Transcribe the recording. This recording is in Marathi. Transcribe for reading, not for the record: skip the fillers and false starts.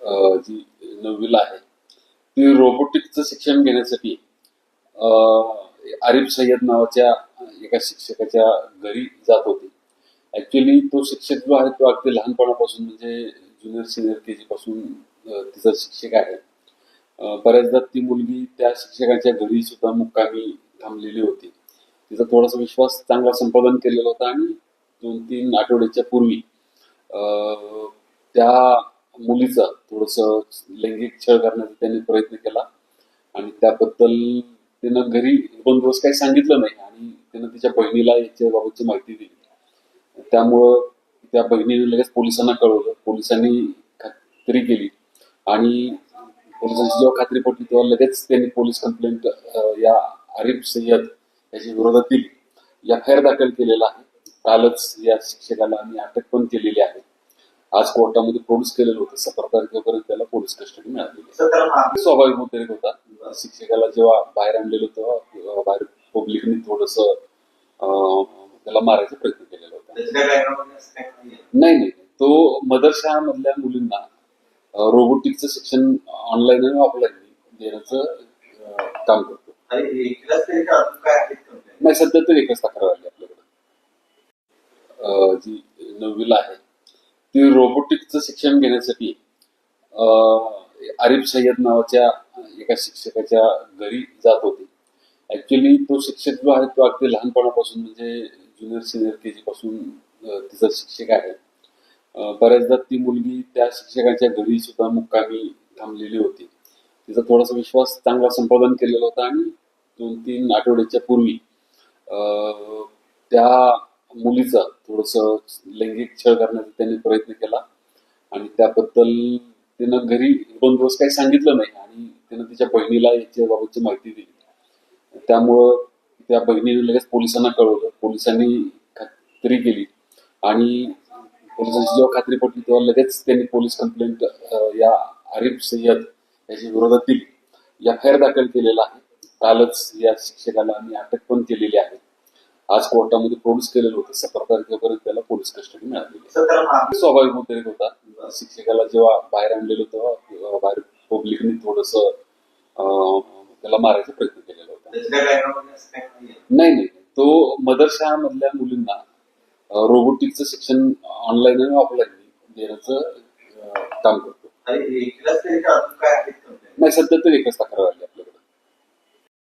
जी 9वीला आहे ती रोबोटिक्सचं शिक्षण घेण्यासाठी आरिफ सय्यद नावाच्या एका शिक्षकाच्या घरी जात होती. ऍक्च्युली तो शिक्षक जो आहे तो अगदी लहानपणापासून म्हणजे ज्युनियर सिनियर केजी पासून तिचा शिक्षक आहे. बऱ्याचदा ती मुलगी त्या शिक्षकाच्या घरी सुद्धा मुक्कामी थांबलेली होती. तिचा थोडासा विश्वास चांगला संपादन केलेला होता आणि 2-3 आठवड्याच्या पूर्वी त्या मुलीचा थोडस लैंगिक छळ करण्याचा त्यांनी प्रयत्न केला आणि त्याबद्दल तिनं घरी 2 दिवस काही सांगितलं नाही आणि तिनं तिच्या बहिणीला याच्याबाबतची माहिती दिली. त्यामुळं त्या बहिणीने लगेच पोलिसांना कळवलं. पोलिसांनी खात्री केली आणि पोलिसांची जेव्हा खात्री पटली तेव्हा लगेच त्यांनी पोलीस कंप्लेंट या आरिफ सय्यद याच्या विरोधात दिली. FIR दाखल केलेला आहे. कालच या शिक्षकाला आम्ही अटक पण केलेली आहे. आज कोर्टामध्ये प्रोड्यूस केलेलं होतं. 17 तारखेपर्यंत त्याला पोलीस कस्टडी मिळाली. स्वाभाविक मुद्दे होता. शिक्षकाला जेव्हा बाहेर आणलेलं तेव्हा बाहेर पब्लिकने थोडस त्याला मारायचा प्रयत्न केलेला होता. नाही, तो मदरशा मधल्या मुलींना रोबोटिक्सचं शिक्षण ऑनलाईन आणि ऑफलाईन देण्याचं काम करतो. नाही, सध्या तर एकच तक्रार आली आपल्याकडे. जी 9वीला आहे ती रोबोटिक्सचं शिक्षण घेण्यासाठी आरिफ सय्यद नावाच्या एका शिक्षकाच्या घरी जात होती. ऍक्च्युली तो शिक्षक जो आहे तो अगदी लहानपणापासून म्हणजे ज्युनियर सिनियर केजी पासून तिचा शिक्षक आहे. बऱ्याचदा ती मुलगी त्या शिक्षकाच्या घरी सुद्धा मुक्कामी थांबलेली होती. तिचा थोडासा विश्वास चांगला संपादन केलेला होता आणि 2-3 आठवड्याच्या पूर्वी त्या मुलीचा थोडस लैंगिक छळ करण्याचा त्यांनी प्रयत्न केला आणि त्याबद्दल तिनं घरी 2 दिवस काही सांगितलं नाही आणि तिनं तिच्या बहिणीला याच्याबाबतची माहिती दिली. त्यामुळं त्या बहिणीने लगेच पोलिसांना कळवलं. पोलिसांनी खात्री केली आणि पोलिसांची जेव्हा खात्री पटली तेव्हा लगेच त्यांनी पोलीस कंप्लेंट या आरिफ सय्यद याच्या विरोधात दिली. FIR दाखल केलेला आहे. कालच या शिक्षकाला आम्ही अटक पण केलेली आहे. आज कोर्टामध्ये प्रोड्यूस केलेलं होतं. 17 तारखेपर्यंत त्याला पोलीस कस्टडी मिळाली. स्वाभाविक मुद्दे होता. शिक्षकाला जेव्हा बाहेर आणलेलं तेव्हा बाहेर पब्लिकने थोडस त्याला मारायचा प्रयत्न केलेला होता. नाही, तो मदरशा मधल्या मुलींना रोबोटिक्सचं शिक्षण ऑनलाईन आणि ऑफलाईन देण्याचं काम करतो. नाही, सध्या तर एकच तक्रार आली.